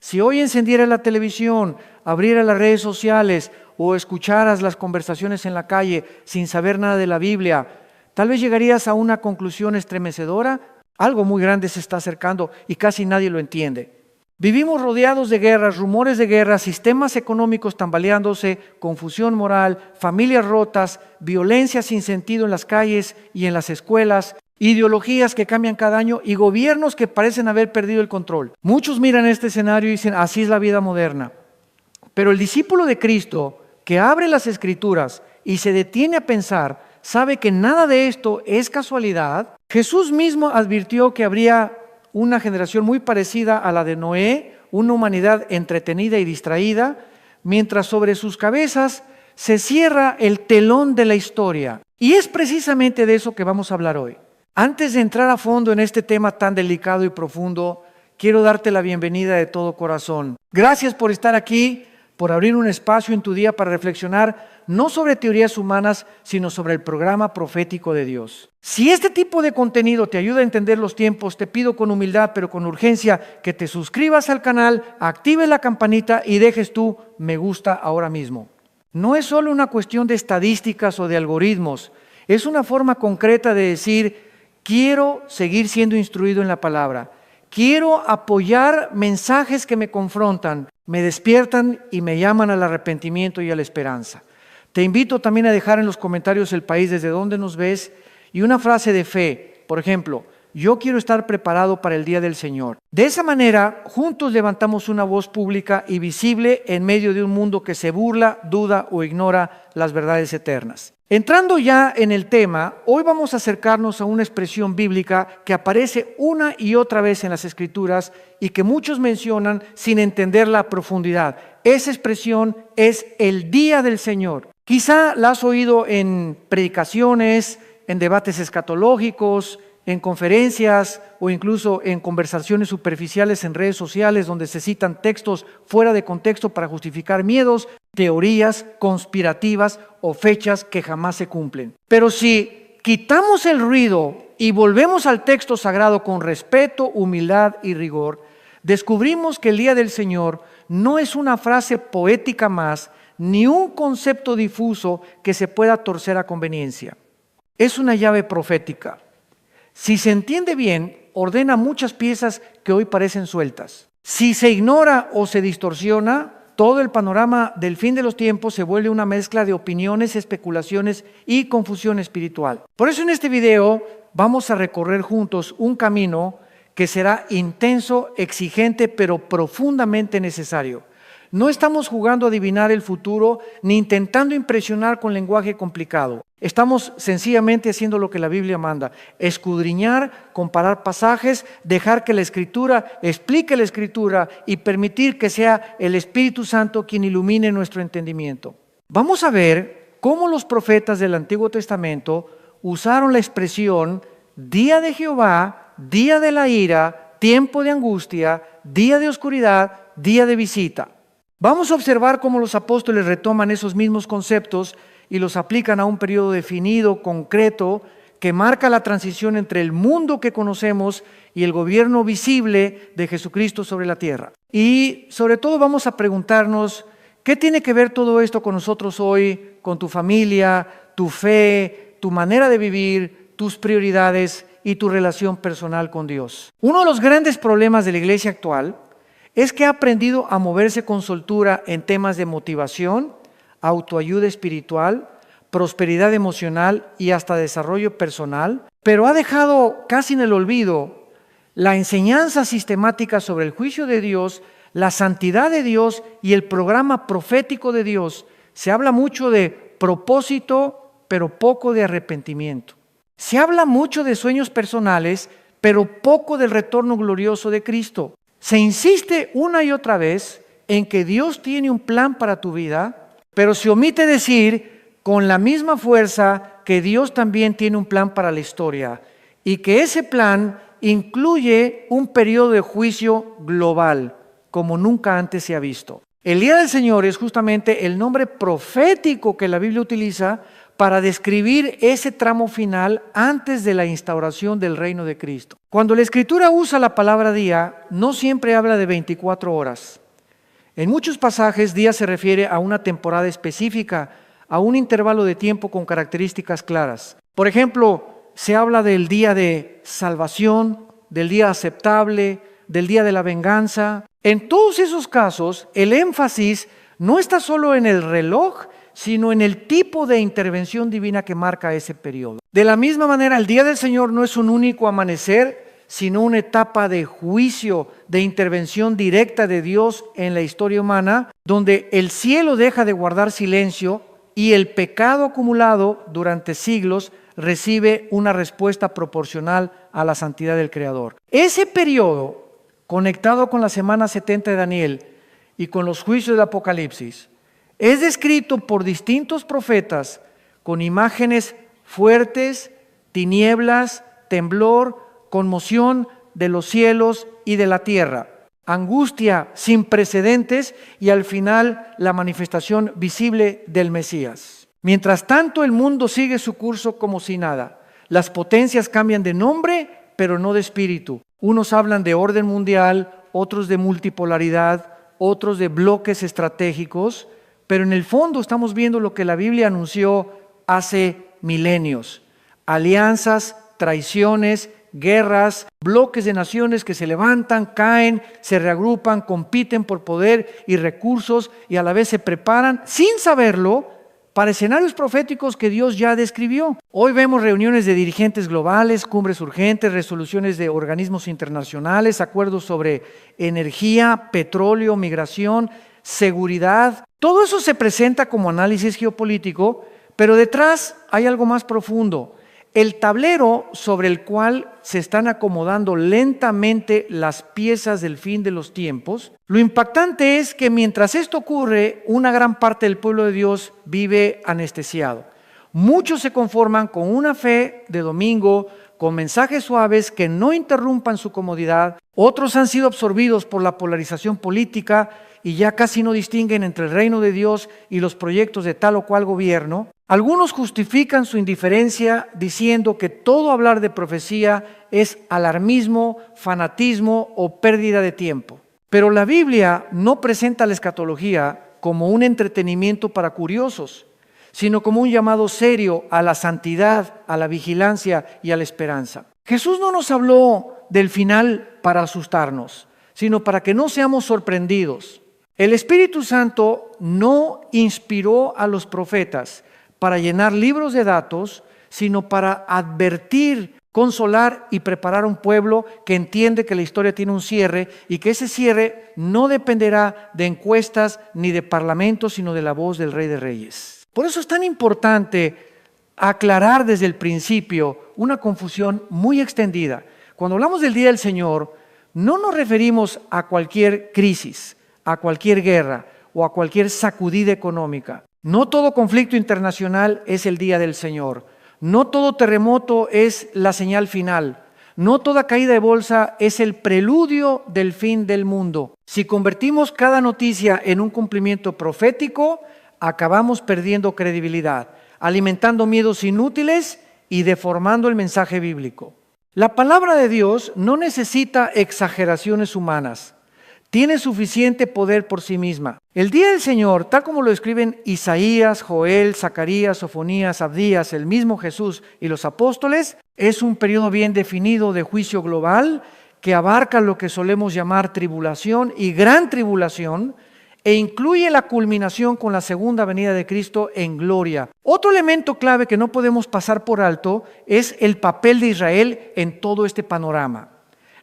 Si hoy encendieras la televisión, abrieras las redes sociales o escucharas las conversaciones en la calle sin saber nada de la Biblia, tal vez llegarías a una conclusión estremecedora. Algo muy grande se está acercando y casi nadie lo entiende. Vivimos rodeados de guerras, rumores de guerra, sistemas económicos tambaleándose, confusión moral, familias rotas, violencia sin sentido en las calles y en las escuelas, ideologías que cambian cada año y gobiernos que parecen haber perdido el control. Muchos miran este escenario y dicen, así es la vida moderna. Pero el discípulo de Cristo que abre las Escrituras y se detiene a pensar, sabe que nada de esto es casualidad. Jesús mismo advirtió que habría una generación muy parecida a la de Noé, una humanidad entretenida y distraída, mientras sobre sus cabezas se cierra el telón de la historia. Y es precisamente de eso que vamos a hablar hoy. Antes de entrar a fondo en este tema tan delicado y profundo, quiero darte la bienvenida de todo corazón. Gracias por estar aquí, por abrir un espacio en tu día para reflexionar no sobre teorías humanas, sino sobre el programa profético de Dios. Si este tipo de contenido te ayuda a entender los tiempos, te pido con humildad, pero con urgencia, que te suscribas al canal, actives la campanita y dejes tu me gusta ahora mismo. No es solo una cuestión de estadísticas o de algoritmos, es una forma concreta de decir, quiero seguir siendo instruido en la palabra. Quiero apoyar mensajes que me confrontan, me despiertan y me llaman al arrepentimiento y a la esperanza. Te invito también a dejar en los comentarios el país desde donde nos ves y una frase de fe. Por ejemplo, yo quiero estar preparado para el día del Señor. De esa manera, juntos levantamos una voz pública y visible en medio de un mundo que se burla, duda o ignora las verdades eternas. Entrando ya en el tema, hoy vamos a acercarnos a una expresión bíblica que aparece una y otra vez en las Escrituras y que muchos mencionan sin entenderla a profundidad. Esa expresión es el día del Señor. Quizá la has oído en predicaciones, en debates escatológicos, en conferencias o incluso en conversaciones superficiales en redes sociales donde se citan textos fuera de contexto para justificar miedos, teorías conspirativas o fechas que jamás se cumplen. Pero si quitamos el ruido y volvemos al texto sagrado con respeto, humildad y rigor, descubrimos que el día del Señor no es una frase poética más, ni un concepto difuso que se pueda torcer a conveniencia. Es una llave profética. Si se entiende bien, ordena muchas piezas que hoy parecen sueltas. Si se ignora o se distorsiona, todo el panorama del fin de los tiempos se vuelve una mezcla de opiniones, especulaciones y confusión espiritual. Por eso en este video vamos a recorrer juntos un camino que será intenso, exigente, pero profundamente necesario. No estamos jugando a adivinar el futuro ni intentando impresionar con lenguaje complicado. Estamos sencillamente haciendo lo que la Biblia manda: escudriñar, comparar pasajes, dejar que la Escritura explique la Escritura y permitir que sea el Espíritu Santo quien ilumine nuestro entendimiento. Vamos a ver cómo los profetas del Antiguo Testamento usaron la expresión día de Jehová, día de la ira, tiempo de angustia, día de oscuridad, día de visita. Vamos a observar cómo los apóstoles retoman esos mismos conceptos y los aplican a un periodo definido, concreto, que marca la transición entre el mundo que conocemos y el gobierno visible de Jesucristo sobre la tierra. Y sobre todo vamos a preguntarnos, ¿qué tiene que ver todo esto con nosotros hoy, con tu familia, tu fe, tu manera de vivir, tus prioridades y tu relación personal con Dios? Uno de los grandes problemas de la iglesia actual es que ha aprendido a moverse con soltura en temas de motivación, autoayuda espiritual, prosperidad emocional y hasta desarrollo personal, pero ha dejado casi en el olvido la enseñanza sistemática sobre el juicio de Dios, la santidad de Dios y el programa profético de Dios. Se habla mucho de propósito, pero poco de arrepentimiento. Se habla mucho de sueños personales, pero poco del retorno glorioso de Cristo. Se insiste una y otra vez en que Dios tiene un plan para tu vida, pero se omite decir con la misma fuerza que Dios también tiene un plan para la historia y que ese plan incluye un periodo de juicio global, como nunca antes se ha visto. El día del Señor es justamente el nombre profético que la Biblia utiliza para describir ese tramo final antes de la instauración del reino de Cristo. Cuando la Escritura usa la palabra día, no siempre habla de 24 horas. En muchos pasajes, día se refiere a una temporada específica, a un intervalo de tiempo con características claras. Por ejemplo, se habla del día de salvación, del día aceptable, del día de la venganza. En todos esos casos, el énfasis no está solo en el reloj, sino en el tipo de intervención divina que marca ese periodo. De la misma manera, el día del Señor no es un único amanecer, sino una etapa de juicio, de intervención directa de Dios en la historia humana, donde el cielo deja de guardar silencio y el pecado acumulado durante siglos recibe una respuesta proporcional a la santidad del Creador. Ese periodo, conectado con la semana 70 de Daniel y con los juicios del Apocalipsis, es descrito por distintos profetas con imágenes fuertes, tinieblas, temblor, conmoción de los cielos y de la tierra, angustia sin precedentes y al final la manifestación visible del Mesías. Mientras tanto, el mundo sigue su curso como si nada. Las potencias cambian de nombre, pero no de espíritu. Unos hablan de orden mundial, otros de multipolaridad, otros de bloques estratégicos, pero en el fondo estamos viendo lo que la Biblia anunció hace milenios. Alianzas, traiciones, guerras, bloques de naciones que se levantan, caen, se reagrupan, compiten por poder y recursos y a la vez se preparan, sin saberlo, para escenarios proféticos que Dios ya describió. Hoy vemos reuniones de dirigentes globales, cumbres urgentes, resoluciones de organismos internacionales, acuerdos sobre energía, petróleo, migración, seguridad. Todo eso se presenta como análisis geopolítico, pero detrás hay algo más profundo. El tablero sobre el cual se están acomodando lentamente las piezas del fin de los tiempos. Lo impactante es que mientras esto ocurre, una gran parte del pueblo de Dios vive anestesiado. Muchos se conforman con una fe de domingo, con mensajes suaves que no interrumpan su comodidad. Otros han sido absorbidos por la polarización política y ya casi no distinguen entre el reino de Dios y los proyectos de tal o cual gobierno. Algunos justifican su indiferencia diciendo que todo hablar de profecía es alarmismo, fanatismo o pérdida de tiempo. Pero la Biblia no presenta la escatología como un entretenimiento para curiosos, sino como un llamado serio a la santidad, a la vigilancia y a la esperanza. Jesús no nos habló del final para asustarnos, sino para que no seamos sorprendidos. El Espíritu Santo no inspiró a los profetas para llenar libros de datos, sino para advertir, consolar y preparar a un pueblo que entiende que la historia tiene un cierre y que ese cierre no dependerá de encuestas ni de parlamentos, sino de la voz del Rey de Reyes. Por eso es tan importante aclarar desde el principio una confusión muy extendida. Cuando hablamos del Día del Señor, no nos referimos a cualquier crisis, a cualquier guerra o a cualquier sacudida económica. No todo conflicto internacional es el día del Señor. No todo terremoto es la señal final. No toda caída de bolsa es el preludio del fin del mundo. Si convertimos cada noticia en un cumplimiento profético, acabamos perdiendo credibilidad, alimentando miedos inútiles y deformando el mensaje bíblico. La palabra de Dios no necesita exageraciones humanas. Tiene suficiente poder por sí misma. El día del Señor, tal como lo escriben Isaías, Joel, Zacarías, Sofonías, Abdías, el mismo Jesús y los apóstoles, es un periodo bien definido de juicio global que abarca lo que solemos llamar tribulación y gran tribulación e incluye la culminación con la segunda venida de Cristo en gloria. Otro elemento clave que no podemos pasar por alto es el papel de Israel en todo este panorama.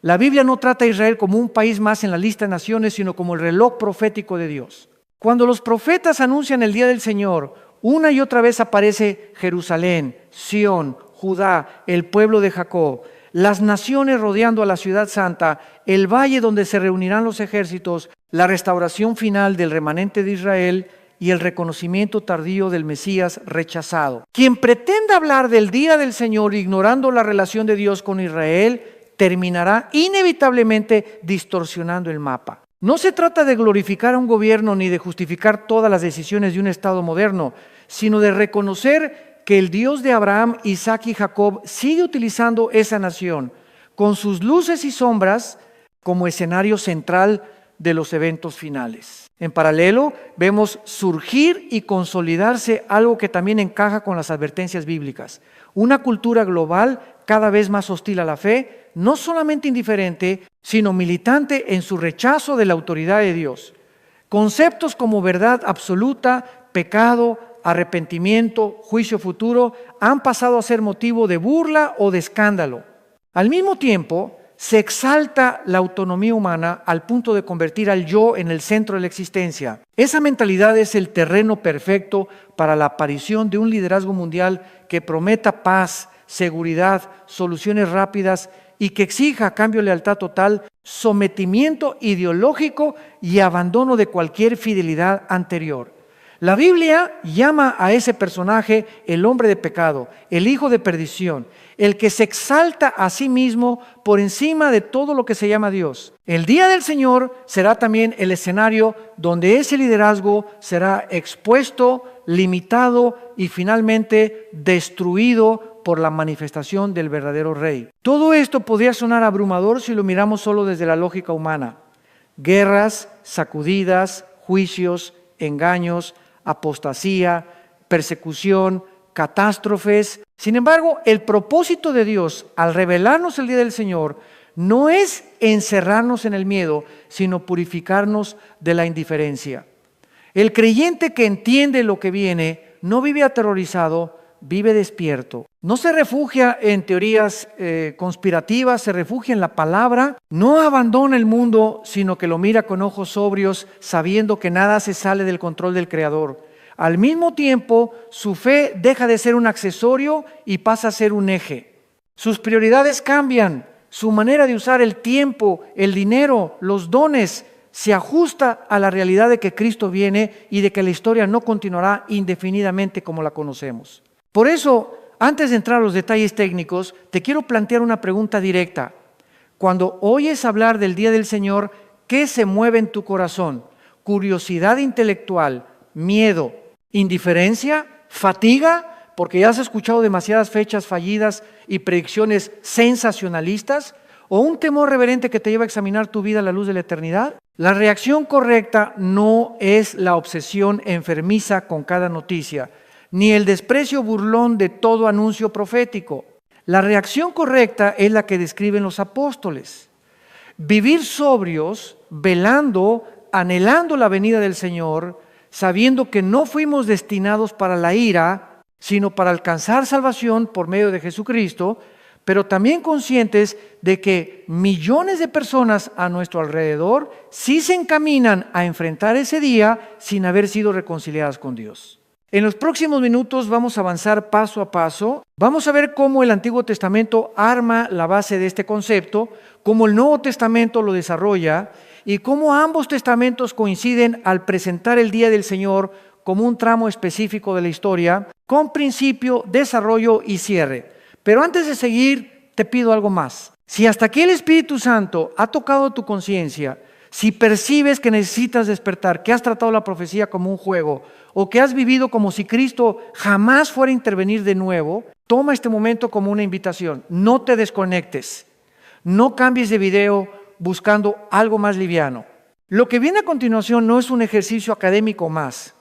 La Biblia no trata a Israel como un país más en la lista de naciones, sino como el reloj profético de Dios. Cuando los profetas anuncian el día del Señor, una y otra vez aparece Jerusalén, Sión, Judá, el pueblo de Jacob, las naciones rodeando a la ciudad santa, el valle donde se reunirán los ejércitos, la restauración final del remanente de Israel y el reconocimiento tardío del Mesías rechazado. Quien pretenda hablar del día del Señor ignorando la relación de Dios con Israel, terminará inevitablemente distorsionando el mapa. No se trata de glorificar a un gobierno ni de justificar todas las decisiones de un Estado moderno, sino de reconocer que el Dios de Abraham, Isaac y Jacob sigue utilizando esa nación con sus luces y sombras como escenario central de los eventos finales. En paralelo, vemos surgir y consolidarse algo que también encaja con las advertencias bíblicas. Una cultura global cada vez más hostil a la fe, no solamente indiferente, sino militante en su rechazo de la autoridad de Dios. Conceptos como verdad absoluta, pecado, arrepentimiento, juicio futuro, han pasado a ser motivo de burla o de escándalo. Al mismo tiempo, se exalta la autonomía humana al punto de convertir al yo en el centro de la existencia. Esa mentalidad es el terreno perfecto para la aparición de un liderazgo mundial que prometa paz, seguridad, soluciones rápidas y que exija a cambio de lealtad total, sometimiento ideológico y abandono de cualquier fidelidad anterior. La Biblia llama a ese personaje el hombre de pecado, el hijo de perdición, el que se exalta a sí mismo por encima de todo lo que se llama Dios. El día del Señor será también el escenario donde ese liderazgo será expuesto, limitado y finalmente destruido por la manifestación del verdadero Rey. Todo esto podría sonar abrumador si lo miramos solo desde la lógica humana. Guerras, sacudidas, juicios, engaños, apostasía, persecución, catástrofes. Sin embargo, el propósito de Dios al revelarnos el día del Señor no es encerrarnos en el miedo, sino purificarnos de la indiferencia. El creyente que entiende lo que viene no vive aterrorizado, vive despierto. No se refugia en teorías conspirativas, se refugia en la palabra. No abandona el mundo, sino que lo mira con ojos sobrios, sabiendo que nada se sale del control del Creador. Al mismo tiempo, su fe deja de ser un accesorio y pasa a ser un eje. Sus prioridades cambian, su manera de usar el tiempo, el dinero, los dones, se ajusta a la realidad de que Cristo viene y de que la historia no continuará indefinidamente como la conocemos. Por eso, antes de entrar a los detalles técnicos, te quiero plantear una pregunta directa. Cuando oyes hablar del día del Señor, ¿qué se mueve en tu corazón? ¿Curiosidad intelectual, miedo, indiferencia, fatiga, porque ya has escuchado demasiadas fechas fallidas y predicciones sensacionalistas? ¿O un temor reverente que te lleva a examinar tu vida a la luz de la eternidad? La reacción correcta no es la obsesión enfermiza con cada noticia, ni el desprecio burlón de todo anuncio profético. La reacción correcta es la que describen los apóstoles. Vivir sobrios, velando, anhelando la venida del Señor, sabiendo que no fuimos destinados para la ira, sino para alcanzar salvación por medio de Jesucristo, pero también conscientes de que millones de personas a nuestro alrededor sí se encaminan a enfrentar ese día sin haber sido reconciliadas con Dios. En los próximos minutos vamos a avanzar paso a paso. Vamos a ver cómo el Antiguo Testamento arma la base de este concepto, cómo el Nuevo Testamento lo desarrolla y cómo ambos testamentos coinciden al presentar el día del Señor como un tramo específico de la historia, con principio, desarrollo y cierre. Pero antes de seguir, te pido algo más. Si hasta aquí el Espíritu Santo ha tocado tu conciencia, si percibes que necesitas despertar, que has tratado la profecía como un juego, o que has vivido como si Cristo jamás fuera a intervenir de nuevo, toma este momento como una invitación. No te desconectes. No cambies de video buscando algo más liviano. Lo que viene a continuación no es un ejercicio académico más.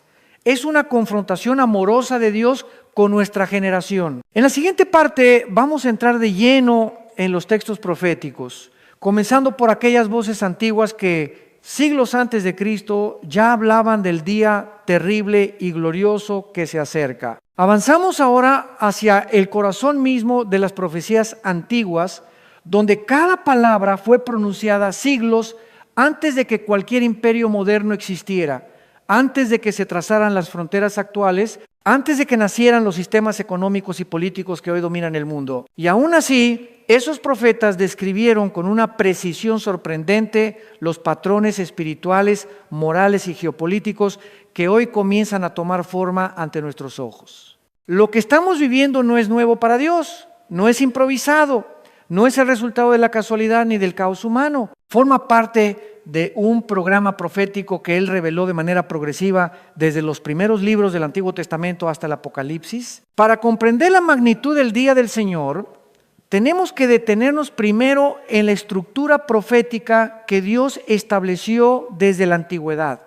Es una confrontación amorosa de Dios con nuestra generación. En la siguiente parte vamos a entrar de lleno en los textos proféticos, comenzando por aquellas voces antiguas que siglos antes de Cristo ya hablaban del día terrible y glorioso que se acerca. Avanzamos ahora hacia el corazón mismo de las profecías antiguas, donde cada palabra fue pronunciada siglos antes de que cualquier imperio moderno existiera, antes de que se trazaran las fronteras actuales, antes de que nacieran los sistemas económicos y políticos que hoy dominan el mundo. Y aún así, esos profetas describieron con una precisión sorprendente los patrones espirituales, morales y geopolíticos que hoy comienzan a tomar forma ante nuestros ojos. Lo que estamos viviendo no es nuevo para Dios, no es improvisado, no es el resultado de la casualidad ni del caos humano. Forma parte de un programa profético que él reveló de manera progresiva desde los primeros libros del Antiguo Testamento hasta el Apocalipsis. Para comprender la magnitud del día del Señor, tenemos que detenernos primero en la estructura profética que Dios estableció desde la antigüedad.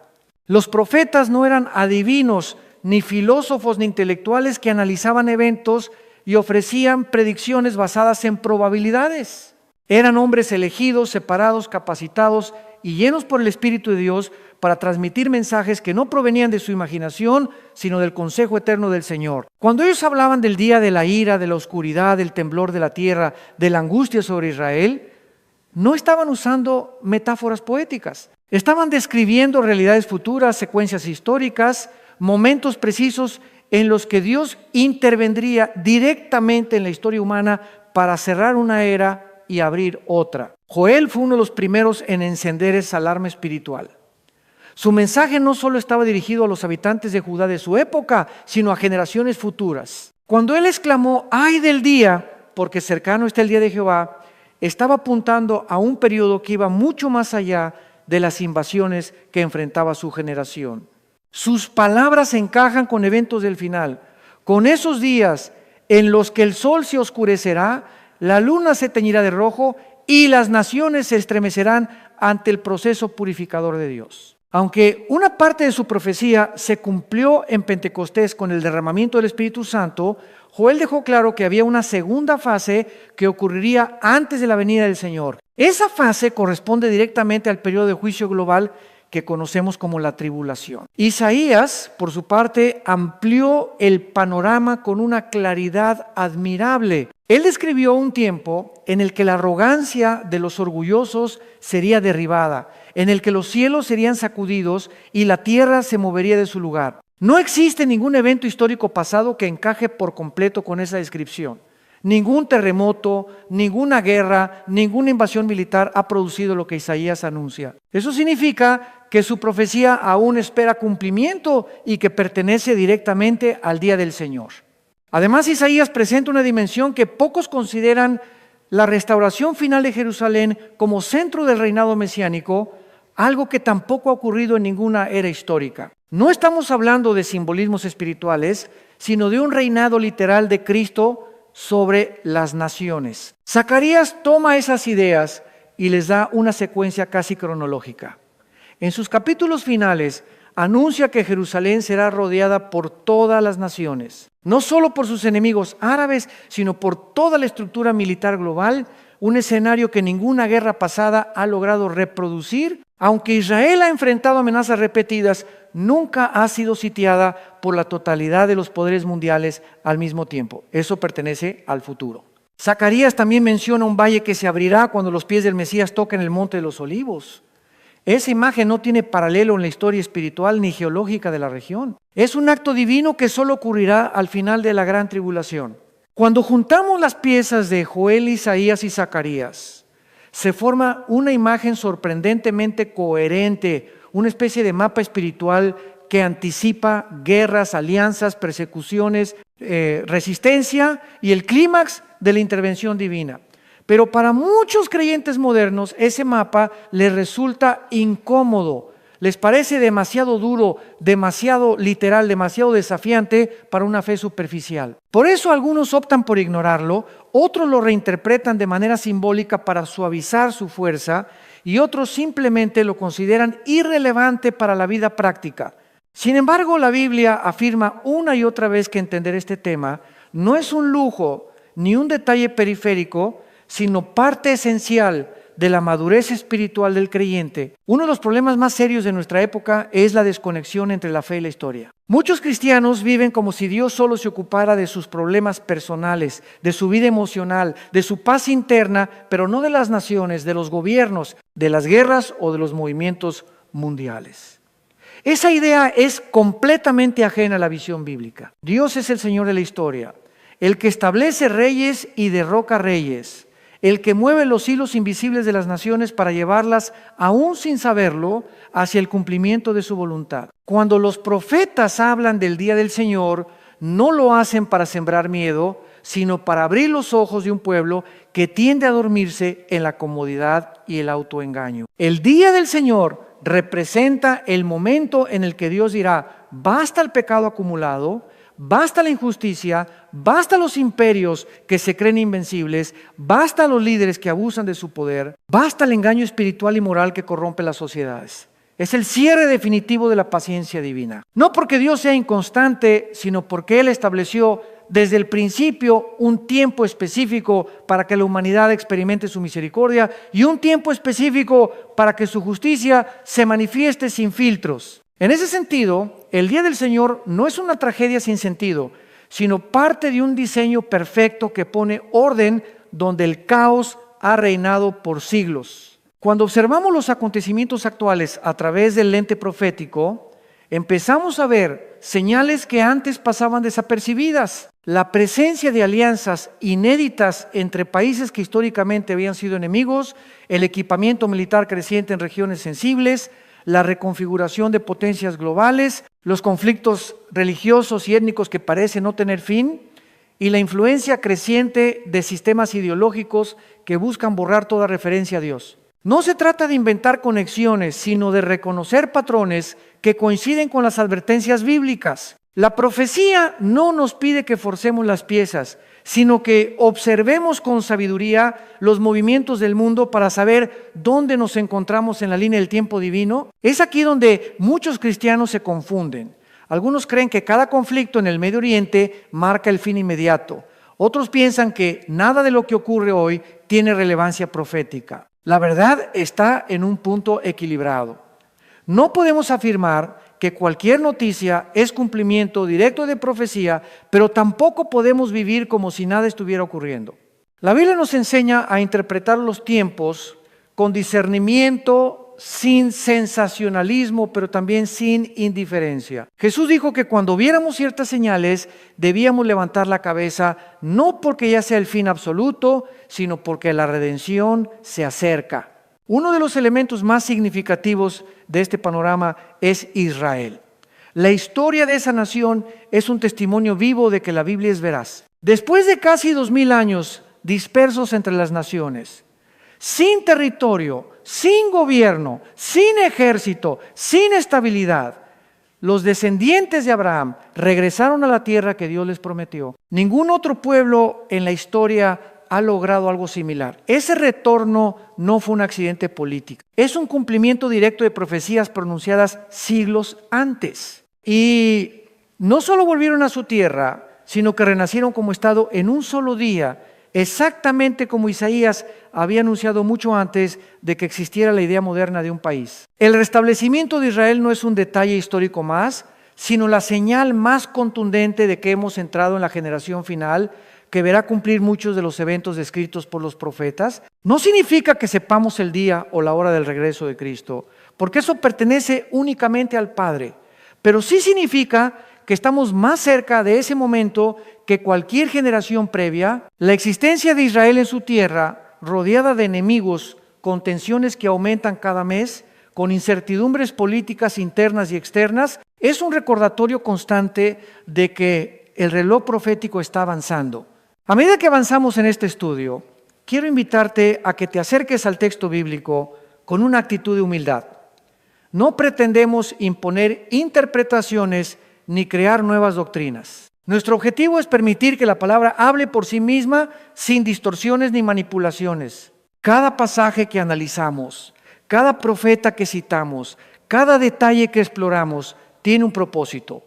Los profetas no eran adivinos, ni filósofos, ni intelectuales que analizaban eventos y ofrecían predicciones basadas en probabilidades. Eran hombres elegidos, separados, capacitados y llenos por el Espíritu de Dios para transmitir mensajes que no provenían de su imaginación, sino del consejo eterno del Señor. Cuando ellos hablaban del día de la ira, de la oscuridad, del temblor de la tierra, de la angustia sobre Israel, no estaban usando metáforas poéticas. Estaban describiendo realidades futuras, secuencias históricas, momentos precisos en los que Dios intervendría directamente en la historia humana para cerrar una era y abrir otra. Joel fue uno de los primeros en encender esa alarma espiritual. Su mensaje no solo estaba dirigido a los habitantes de Judá de su época, sino a generaciones futuras. Cuando él exclamó, ¡ay del día!, porque cercano está el día de Jehová, estaba apuntando a un periodo que iba mucho más allá de las invasiones que enfrentaba su generación. Sus palabras encajan con eventos del final, con esos días en los que el sol se oscurecerá, la luna se teñirá de rojo y las naciones se estremecerán ante el proceso purificador de Dios. Aunque una parte de su profecía se cumplió en Pentecostés con el derramamiento del Espíritu Santo, Joel dejó claro que había una segunda fase que ocurriría antes de la venida del Señor. Esa fase corresponde directamente al periodo de juicio global que conocemos como la tribulación. Isaías, por su parte, amplió el panorama con una claridad admirable. Él describió un tiempo en el que la arrogancia de los orgullosos sería derribada, en el que los cielos serían sacudidos y la tierra se movería de su lugar. No existe ningún evento histórico pasado que encaje por completo con esa descripción. Ningún terremoto, ninguna guerra, ninguna invasión militar ha producido lo que Isaías anuncia. Eso significa que su profecía aún espera cumplimiento y que pertenece directamente al día del Señor. Además, Isaías presenta una dimensión que pocos consideran la restauración final de Jerusalén como centro del reinado mesiánico, algo que tampoco ha ocurrido en ninguna era histórica. No estamos hablando de simbolismos espirituales, sino de un reinado literal de Cristo sobre las naciones. Zacarías toma esas ideas y les da una secuencia casi cronológica. En sus capítulos finales anuncia que Jerusalén será rodeada por todas las naciones, no solo por sus enemigos árabes, sino por toda la estructura militar global, un escenario que ninguna guerra pasada ha logrado reproducir. Aunque Israel ha enfrentado amenazas repetidas, nunca ha sido sitiada por la totalidad de los poderes mundiales al mismo tiempo. Eso pertenece al futuro. Zacarías también menciona un valle que se abrirá cuando los pies del Mesías toquen el monte de los Olivos. Esa imagen no tiene paralelo en la historia espiritual ni geológica de la región. Es un acto divino que solo ocurrirá al final de la gran tribulación. Cuando juntamos las piezas de Joel, Isaías y Zacarías, se forma una imagen sorprendentemente coherente, una especie de mapa espiritual que anticipa guerras, alianzas, persecuciones, resistencia y el clímax de la intervención divina. Pero para muchos creyentes modernos ese mapa les resulta incómodo, les parece demasiado duro, demasiado literal, demasiado desafiante para una fe superficial. Por eso algunos optan por ignorarlo, otros lo reinterpretan de manera simbólica para suavizar su fuerza y otros simplemente lo consideran irrelevante para la vida práctica. Sin embargo, la Biblia afirma una y otra vez que entender este tema no es un lujo ni un detalle periférico, sino parte esencial de la madurez espiritual del creyente. Uno de los problemas más serios de nuestra época es la desconexión entre la fe y la historia. Muchos cristianos viven como si Dios solo se ocupara de sus problemas personales, de su vida emocional, de su paz interna, pero no de las naciones, de los gobiernos, de las guerras o de los movimientos mundiales. Esa idea es completamente ajena a la visión bíblica. Dios es el Señor de la historia, el que establece reyes y derroca reyes, el que mueve los hilos invisibles de las naciones para llevarlas, aún sin saberlo, hacia el cumplimiento de su voluntad. Cuando los profetas hablan del día del Señor, no lo hacen para sembrar miedo, sino para abrir los ojos de un pueblo que tiende a dormirse en la comodidad y el autoengaño. El día del Señor representa el momento en el que Dios dirá: basta el pecado acumulado, basta la injusticia, basta los imperios que se creen invencibles, basta los líderes que abusan de su poder, basta el engaño espiritual y moral que corrompe las sociedades. Es el cierre definitivo de la paciencia divina. No porque Dios sea inconstante, sino porque Él estableció desde el principio un tiempo específico para que la humanidad experimente su misericordia y un tiempo específico para que su justicia se manifieste sin filtros. En ese sentido, el día del Señor no es una tragedia sin sentido, sino parte de un diseño perfecto que pone orden donde el caos ha reinado por siglos. Cuando observamos los acontecimientos actuales a través del lente profético, empezamos a ver señales que antes pasaban desapercibidas. La presencia de alianzas inéditas entre países que históricamente habían sido enemigos, el equipamiento militar creciente en regiones sensibles, la reconfiguración de potencias globales, los conflictos religiosos y étnicos que parecen no tener fin, y la influencia creciente de sistemas ideológicos que buscan borrar toda referencia a Dios. No se trata de inventar conexiones, sino de reconocer patrones que coinciden con las advertencias bíblicas. La profecía no nos pide que forcemos las piezas, sino que observemos con sabiduría los movimientos del mundo para saber dónde nos encontramos en la línea del tiempo divino. Es aquí donde muchos cristianos se confunden. Algunos creen que cada conflicto en el Medio Oriente marca el fin inmediato. Otros piensan que nada de lo que ocurre hoy tiene relevancia profética. La verdad está en un punto equilibrado. No podemos afirmar que cualquier noticia es cumplimiento directo de profecía, pero tampoco podemos vivir como si nada estuviera ocurriendo. La Biblia nos enseña a interpretar los tiempos con discernimiento, sin sensacionalismo, pero también sin indiferencia. Jesús dijo que cuando viéramos ciertas señales, debíamos levantar la cabeza, no porque ya sea el fin absoluto, sino porque la redención se acerca. Uno de los elementos más significativos de este panorama es Israel. La historia de esa nación es un testimonio vivo de que la Biblia es veraz. Después de casi 2000 años dispersos entre las naciones, sin territorio, sin gobierno, sin ejército, sin estabilidad, los descendientes de Abraham regresaron a la tierra que Dios les prometió. Ningún otro pueblo en la historia ha logrado algo similar. Ese retorno no fue un accidente político, es un cumplimiento directo de profecías pronunciadas siglos antes. Y no solo volvieron a su tierra, sino que renacieron como estado en un solo día, exactamente como Isaías había anunciado mucho antes de que existiera la idea moderna de un país. El restablecimiento de Israel no es un detalle histórico más, sino la señal más contundente de que hemos entrado en la generación final, que verá cumplir muchos de los eventos descritos por los profetas. No significa que sepamos el día o la hora del regreso de Cristo, porque eso pertenece únicamente al Padre, pero sí significa que estamos más cerca de ese momento que cualquier generación previa. La existencia de Israel en su tierra, rodeada de enemigos, con tensiones que aumentan cada mes, con incertidumbres políticas internas y externas, es un recordatorio constante de que el reloj profético está avanzando. A medida que avanzamos en este estudio, quiero invitarte a que te acerques al texto bíblico con una actitud de humildad. No pretendemos imponer interpretaciones ni crear nuevas doctrinas. Nuestro objetivo es permitir que la palabra hable por sí misma sin distorsiones ni manipulaciones. Cada pasaje que analizamos, cada profeta que citamos, cada detalle que exploramos tiene un propósito: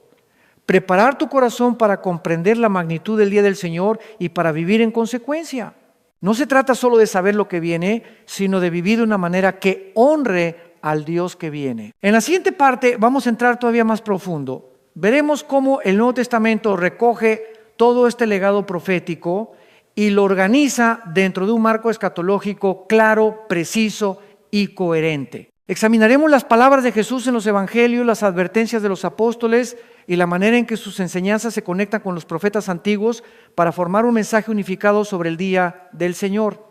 preparar tu corazón para comprender la magnitud del día del Señor y para vivir en consecuencia. No se trata solo de saber lo que viene, sino de vivir de una manera que honre al Dios que viene. En la siguiente parte vamos a entrar todavía más profundo. Veremos cómo el Nuevo Testamento recoge todo este legado profético y lo organiza dentro de un marco escatológico claro, preciso y coherente. Examinaremos las palabras de Jesús en los evangelios, las advertencias de los apóstoles y la manera en que sus enseñanzas se conectan con los profetas antiguos para formar un mensaje unificado sobre el día del Señor.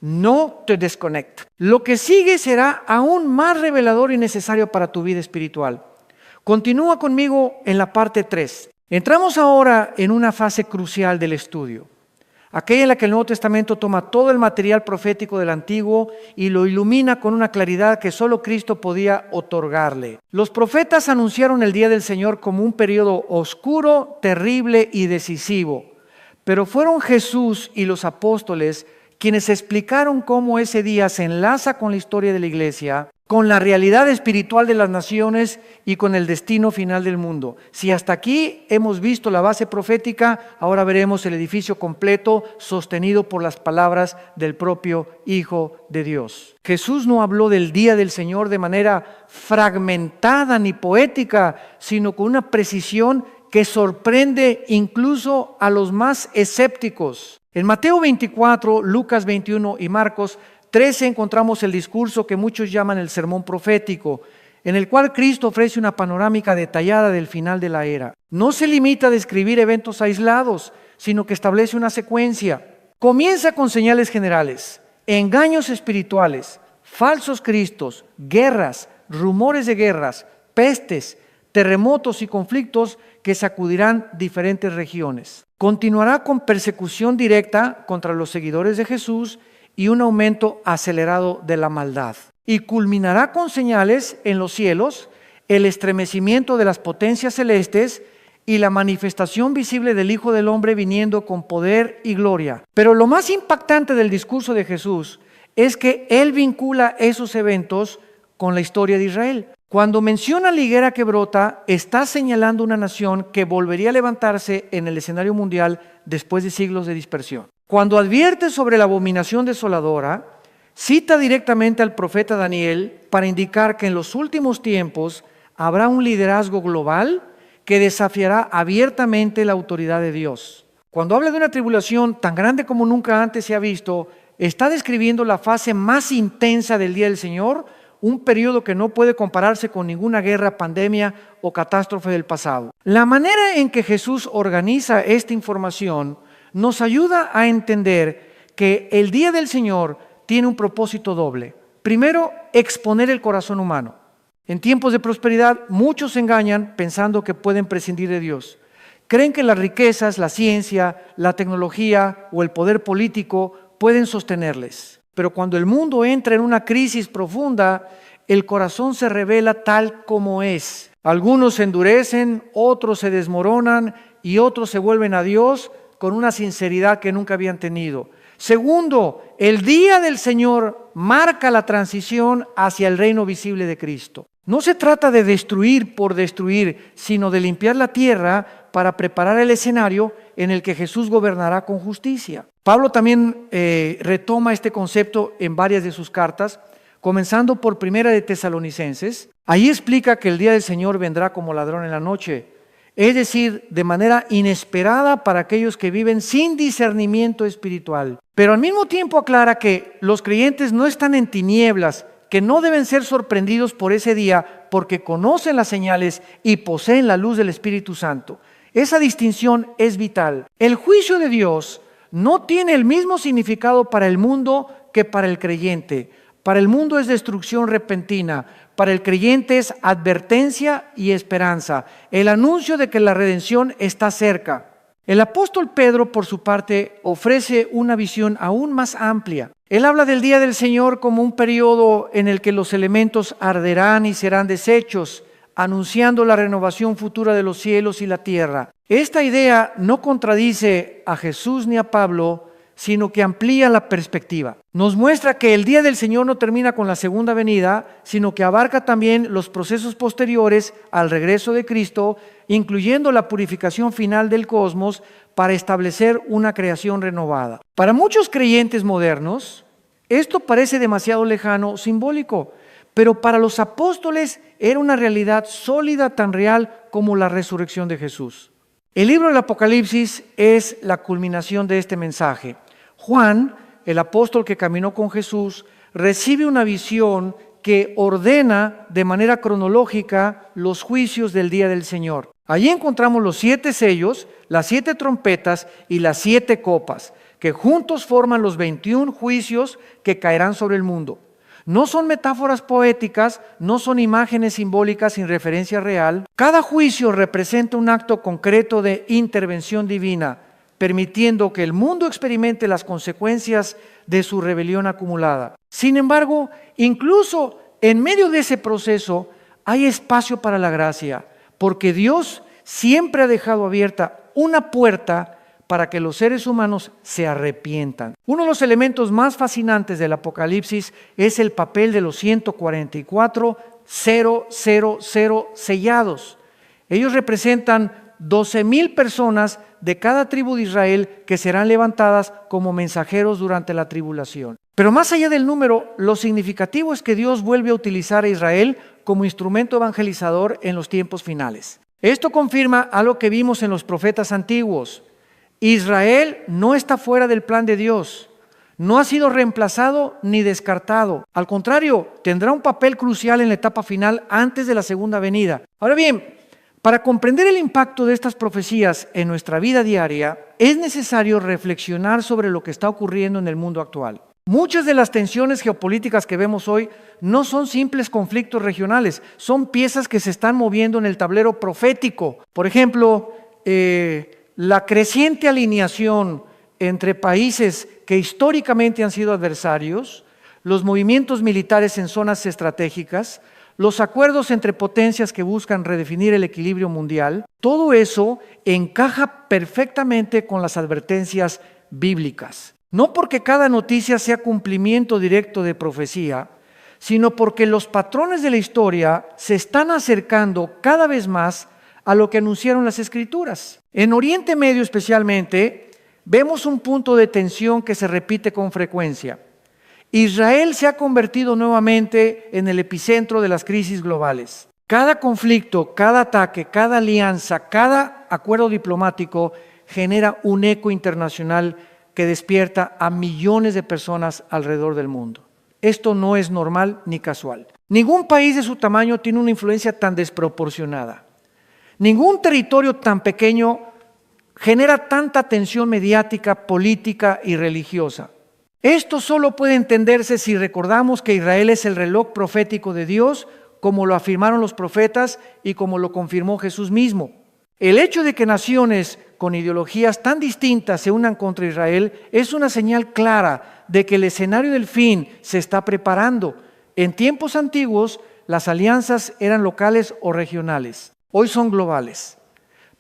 No te desconectes. Lo que sigue será aún más revelador y necesario para tu vida espiritual. Continúa conmigo en la parte 3. Entramos ahora en una fase crucial del estudio, aquella en la que el Nuevo Testamento toma todo el material profético del Antiguo y lo ilumina con una claridad que solo Cristo podía otorgarle. Los profetas anunciaron el día del Señor como un periodo oscuro, terrible y decisivo, pero fueron Jesús y los apóstoles quienes explicaron cómo ese día se enlaza con la historia de la iglesia, con la realidad espiritual de las naciones y con el destino final del mundo. Si hasta aquí hemos visto la base profética, ahora veremos el edificio completo sostenido por las palabras del propio Hijo de Dios. Jesús no habló del día del Señor de manera fragmentada ni poética, sino con una precisión que sorprende incluso a los más escépticos. En Mateo 24, Lucas 21 y Marcos 13 encontramos el discurso que muchos llaman el sermón profético, en el cual Cristo ofrece una panorámica detallada del final de la era. No se limita a describir eventos aislados, sino que establece una secuencia. Comienza con señales generales, engaños espirituales, falsos cristos, guerras, rumores de guerras, pestes, terremotos y conflictos que sacudirán diferentes regiones. Continuará con persecución directa contra los seguidores de Jesús y un aumento acelerado de la maldad. Y culminará con señales en los cielos, el estremecimiento de las potencias celestes y la manifestación visible del Hijo del Hombre viniendo con poder y gloria. Pero lo más impactante del discurso de Jesús es que Él vincula esos eventos con la historia de Israel. Cuando menciona la higuera que brota, está señalando una nación que volvería a levantarse en el escenario mundial después de siglos de dispersión. Cuando advierte sobre la abominación desoladora, cita directamente al profeta Daniel para indicar que en los últimos tiempos habrá un liderazgo global que desafiará abiertamente la autoridad de Dios. Cuando habla de una tribulación tan grande como nunca antes se ha visto, está describiendo la fase más intensa del día del Señor, un periodo que no puede compararse con ninguna guerra, pandemia o catástrofe del pasado. La manera en que Jesús organiza esta información nos ayuda a entender que el día del Señor tiene un propósito doble. Primero, exponer el corazón humano. En tiempos de prosperidad, muchos se engañan pensando que pueden prescindir de Dios. Creen que las riquezas, la ciencia, la tecnología o el poder político pueden sostenerles. Pero cuando el mundo entra en una crisis profunda, el corazón se revela tal como es. Algunos se endurecen, otros se desmoronan y otros se vuelven a Dios con una sinceridad que nunca habían tenido. Segundo, el día del Señor marca la transición hacia el reino visible de Cristo. No se trata de destruir por destruir, sino de limpiar la tierra para preparar el escenario en el que Jesús gobernará con justicia. Pablo también retoma este concepto en varias de sus cartas, comenzando por Primera de Tesalonicenses. Ahí explica que el día del Señor vendrá como ladrón en la noche, es decir, de manera inesperada para aquellos que viven sin discernimiento espiritual. Pero al mismo tiempo aclara que los creyentes no están en tinieblas, que no deben ser sorprendidos por ese día porque conocen las señales y poseen la luz del Espíritu Santo. Esa distinción es vital. El juicio de Dios no tiene el mismo significado para el mundo que para el creyente. Para el mundo es destrucción repentina, para el creyente es advertencia y esperanza, el anuncio de que la redención está cerca. El apóstol Pedro, por su parte, ofrece una visión aún más amplia. Él habla del día del Señor como un periodo en el que los elementos arderán y serán deshechos, anunciando la renovación futura de los cielos y la tierra. Esta idea no contradice a Jesús ni a Pablo, sino que amplía la perspectiva. Nos muestra que el día del Señor no termina con la segunda venida, sino que abarca también los procesos posteriores al regreso de Cristo, incluyendo la purificación final del cosmos para establecer una creación renovada. Para muchos creyentes modernos, esto parece demasiado lejano, simbólico, pero para los apóstoles era una realidad sólida, tan real como la resurrección de Jesús. El libro del Apocalipsis es la culminación de este mensaje. Juan, el apóstol que caminó con Jesús, recibe una visión que ordena de manera cronológica los juicios del día del Señor. Allí encontramos los 7 sellos, las 7 trompetas y las 7 copas, que juntos forman los 21 juicios que caerán sobre el mundo. No son metáforas poéticas, no son imágenes simbólicas sin referencia real. Cada juicio representa un acto concreto de intervención divina, permitiendo que el mundo experimente las consecuencias de su rebelión acumulada. Sin embargo, incluso en medio de ese proceso hay espacio para la gracia, porque Dios siempre ha dejado abierta una puerta para que los seres humanos se arrepientan. Uno de los elementos más fascinantes del Apocalipsis es el papel de los 144,000 sellados. Ellos representan 12,000 personas de cada tribu de Israel que serán levantadas como mensajeros durante la tribulación. Pero más allá del número, lo significativo es que Dios vuelve a utilizar a Israel como instrumento evangelizador en los tiempos finales. Esto confirma algo que vimos en los profetas antiguos. Israel no está fuera del plan de Dios, no ha sido reemplazado ni descartado. Al contrario, tendrá un papel crucial en la etapa final antes de la segunda venida. Ahora bien, para comprender el impacto de estas profecías en nuestra vida diaria, es necesario reflexionar sobre lo que está ocurriendo en el mundo actual. Muchas de las tensiones geopolíticas que vemos hoy no son simples conflictos regionales, son piezas que se están moviendo en el tablero profético. Por ejemplo, la creciente alineación entre países que históricamente han sido adversarios, los movimientos militares en zonas estratégicas, los acuerdos entre potencias que buscan redefinir el equilibrio mundial, todo eso encaja perfectamente con las advertencias bíblicas. No porque cada noticia sea cumplimiento directo de profecía, sino porque los patrones de la historia se están acercando cada vez más a lo que anunciaron las Escrituras. En Oriente Medio especialmente, vemos un punto de tensión que se repite con frecuencia. Israel se ha convertido nuevamente en el epicentro de las crisis globales. Cada conflicto, cada ataque, cada alianza, cada acuerdo diplomático genera un eco internacional que despierta a millones de personas alrededor del mundo. Esto no es normal ni casual. Ningún país de su tamaño tiene una influencia tan desproporcionada. Ningún territorio tan pequeño genera tanta tensión mediática, política y religiosa. Esto solo puede entenderse si recordamos que Israel es el reloj profético de Dios, como lo afirmaron los profetas y como lo confirmó Jesús mismo. El hecho de que naciones con ideologías tan distintas se unan contra Israel es una señal clara de que el escenario del fin se está preparando. En tiempos antiguos, las alianzas eran locales o regionales. Hoy son globales.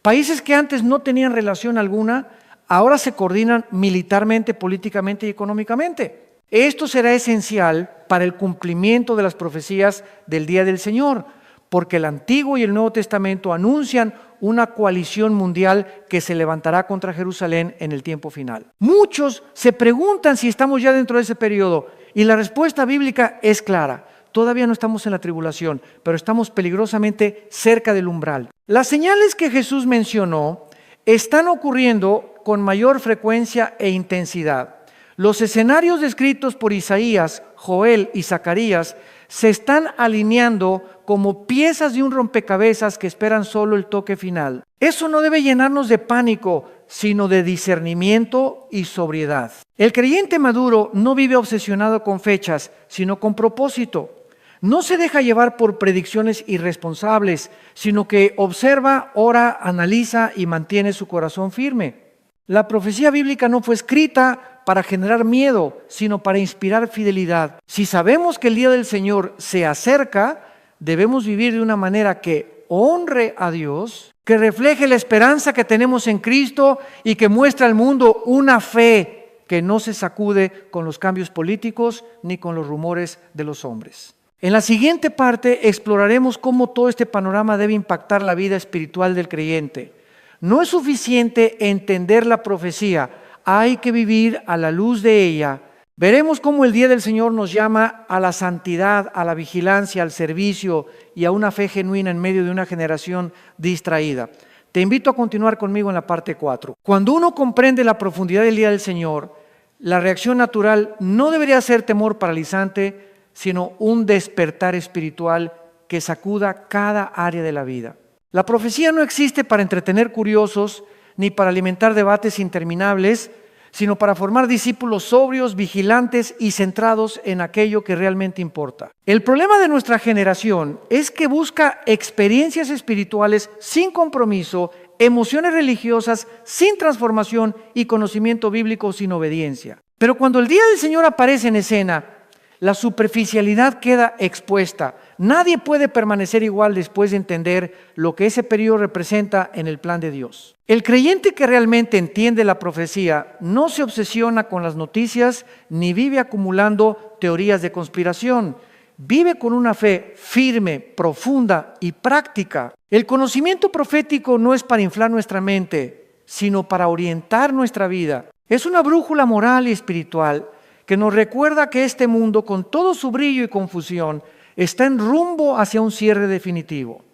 Países que antes no tenían relación alguna, ahora se coordinan militarmente, políticamente y económicamente. Esto será esencial para el cumplimiento de las profecías del día del Señor, porque el Antiguo y el Nuevo Testamento anuncian una coalición mundial que se levantará contra Jerusalén en el tiempo final. Muchos se preguntan si estamos ya dentro de ese periodo, y la respuesta bíblica es clara. Todavía no estamos en la tribulación, pero estamos peligrosamente cerca del umbral. Las señales que Jesús mencionó están ocurriendo con mayor frecuencia e intensidad. Los escenarios descritos por Isaías, Joel y Zacarías se están alineando como piezas de un rompecabezas que esperan solo el toque final. Eso no debe llenarnos de pánico, sino de discernimiento y sobriedad. El creyente maduro no vive obsesionado con fechas, sino con propósito. No se deja llevar por predicciones irresponsables, sino que observa, ora, analiza y mantiene su corazón firme. La profecía bíblica no fue escrita para generar miedo, sino para inspirar fidelidad. Si sabemos que el día del Señor se acerca, debemos vivir de una manera que honre a Dios, que refleje la esperanza que tenemos en Cristo y que muestre al mundo una fe que no se sacude con los cambios políticos ni con los rumores de los hombres. En la siguiente parte exploraremos cómo todo este panorama debe impactar la vida espiritual del creyente. No es suficiente entender la profecía, hay que vivir a la luz de ella. Veremos cómo el día del Señor nos llama a la santidad, a la vigilancia, al servicio y a una fe genuina en medio de una generación distraída. Te invito a continuar conmigo en la parte 4. Cuando uno comprende la profundidad del día del Señor, la reacción natural no debería ser temor paralizante, sino un despertar espiritual que sacuda cada área de la vida. La profecía no existe para entretener curiosos ni para alimentar debates interminables, sino para formar discípulos sobrios, vigilantes y centrados en aquello que realmente importa. El problema de nuestra generación es que busca experiencias espirituales sin compromiso, emociones religiosas sin transformación y conocimiento bíblico sin obediencia. Pero cuando el día del Señor aparece en escena, la superficialidad queda expuesta. Nadie puede permanecer igual después de entender lo que ese periodo representa en el plan de Dios. El creyente que realmente entiende la profecía no se obsesiona con las noticias ni vive acumulando teorías de conspiración. Vive con una fe firme, profunda y práctica. El conocimiento profético no es para inflar nuestra mente, sino para orientar nuestra vida. Es una brújula moral y espiritual que nos recuerda que este mundo, con todo su brillo y confusión, está en rumbo hacia un cierre definitivo.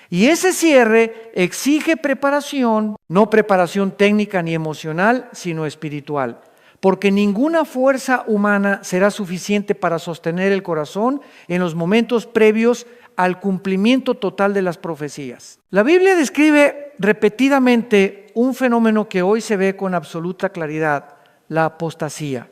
Y ese cierre exige preparación, no preparación técnica ni emocional, sino espiritual. Porque ninguna fuerza humana será suficiente para sostener el corazón en los momentos previos al cumplimiento total de las profecías. La Biblia describe repetidamente un fenómeno que hoy se ve con absoluta claridad: la apostasía.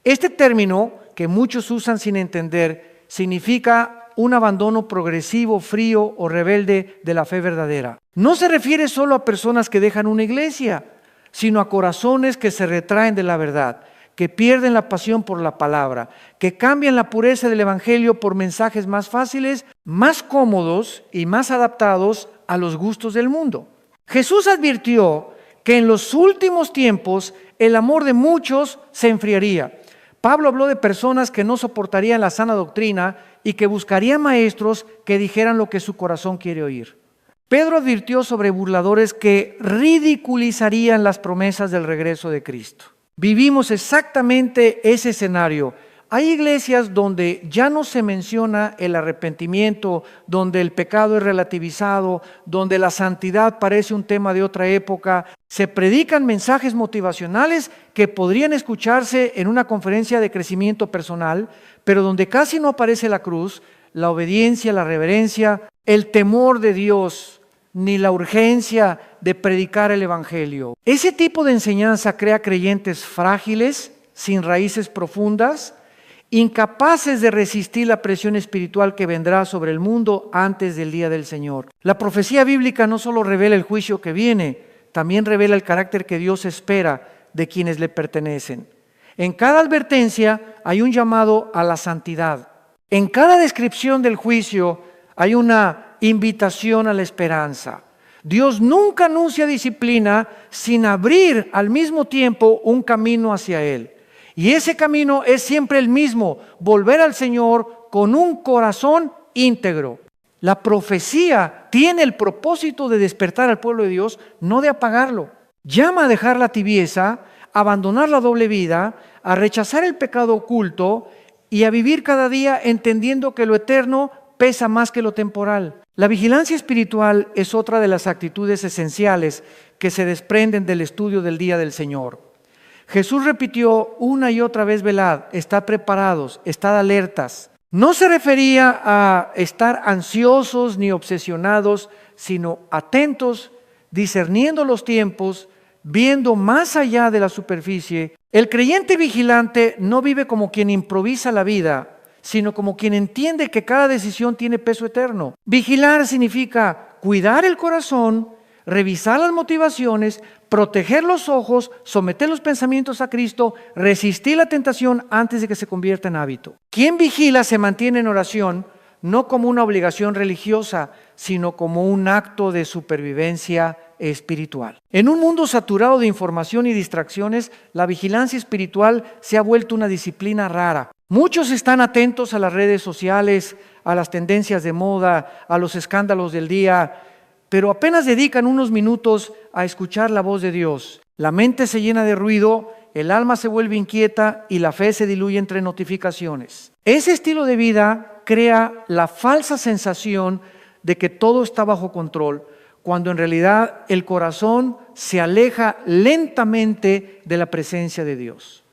Este término, que muchos usan sin entender, significa un abandono progresivo, frío o rebelde de la fe verdadera. No se refiere solo a personas que dejan una iglesia, sino a corazones que se retraen de la verdad, que pierden la pasión por la palabra, que cambian la pureza del evangelio por mensajes más fáciles, más cómodos y más adaptados a los gustos del mundo. Jesús advirtió que en los últimos tiempos el amor de muchos se enfriaría. Pablo habló de personas que no soportarían la sana doctrina y que buscarían maestros que dijeran lo que su corazón quiere oír. Pedro advirtió sobre burladores que ridiculizarían las promesas del regreso de Cristo. Vivimos exactamente ese escenario. Hay iglesias donde ya no se menciona el arrepentimiento, donde el pecado es relativizado, donde la santidad parece un tema de otra época. Se predican mensajes motivacionales que podrían escucharse en una conferencia de crecimiento personal, pero donde casi no aparece la cruz, la obediencia, la reverencia, el temor de Dios, ni la urgencia de predicar el evangelio. Ese tipo de enseñanza crea creyentes frágiles, sin raíces profundas, incapaces de resistir la presión espiritual que vendrá sobre el mundo antes del día del Señor. La profecía bíblica no solo revela el juicio que viene, también revela el carácter que Dios espera de quienes le pertenecen. En cada advertencia hay un llamado a la santidad. En cada descripción del juicio hay una invitación a la esperanza. Dios nunca anuncia disciplina sin abrir al mismo tiempo un camino hacia Él. Y ese camino es siempre el mismo: volver al Señor con un corazón íntegro. La profecía tiene el propósito de despertar al pueblo de Dios, no de apagarlo. Llama a dejar la tibieza, a abandonar la doble vida, a rechazar el pecado oculto y a vivir cada día entendiendo que lo eterno pesa más que lo temporal. La vigilancia espiritual es otra de las actitudes esenciales que se desprenden del estudio del día del Señor. Jesús repitió una y otra vez: velad, estad preparados, estad alertas. No se refería a estar ansiosos ni obsesionados, sino atentos, discerniendo los tiempos, viendo más allá de la superficie. El creyente vigilante no vive como quien improvisa la vida, sino como quien entiende que cada decisión tiene peso eterno. Vigilar significa cuidar el corazón, revisar las motivaciones, proteger los ojos, someter los pensamientos a Cristo, resistir la tentación antes de que se convierta en hábito. Quien vigila se mantiene en oración, no como una obligación religiosa, sino como un acto de supervivencia espiritual. En un mundo saturado de información y distracciones, la vigilancia espiritual se ha vuelto una disciplina rara. Muchos están atentos a las redes sociales, a las tendencias de moda, a los escándalos del día, pero apenas dedican unos minutos a escuchar la voz de Dios. La mente se llena de ruido, el alma se vuelve inquieta y la fe se diluye entre notificaciones. Ese estilo de vida crea la falsa sensación de que todo está bajo control, cuando en realidad el corazón se aleja lentamente de la presencia de Dios.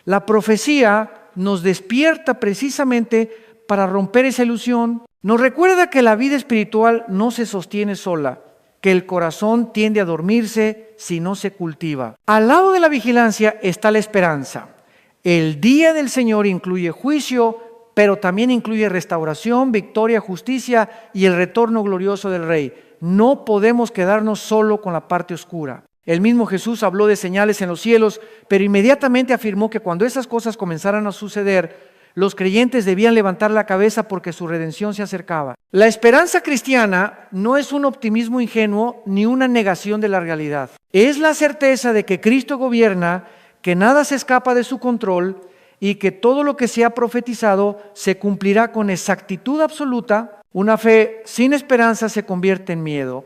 La profecía nos despierta precisamente para romper esa ilusión. Nos recuerda que la vida espiritual no se sostiene sola, que el corazón tiende a dormirse si no se cultiva. Al lado de la vigilancia está la esperanza. El día del Señor incluye juicio, pero también incluye restauración, victoria, justicia y el retorno glorioso del Rey. No podemos quedarnos solo con la parte oscura. El mismo Jesús habló de señales en los cielos, pero inmediatamente afirmó que cuando esas cosas comenzaran a suceder, los creyentes debían levantar la cabeza porque su redención se acercaba. La esperanza cristiana no es un optimismo ingenuo ni una negación de la realidad. Es la certeza de que Cristo gobierna, que nada se escapa de su control y que todo lo que se ha profetizado se cumplirá con exactitud absoluta. Una fe sin esperanza se convierte en miedo.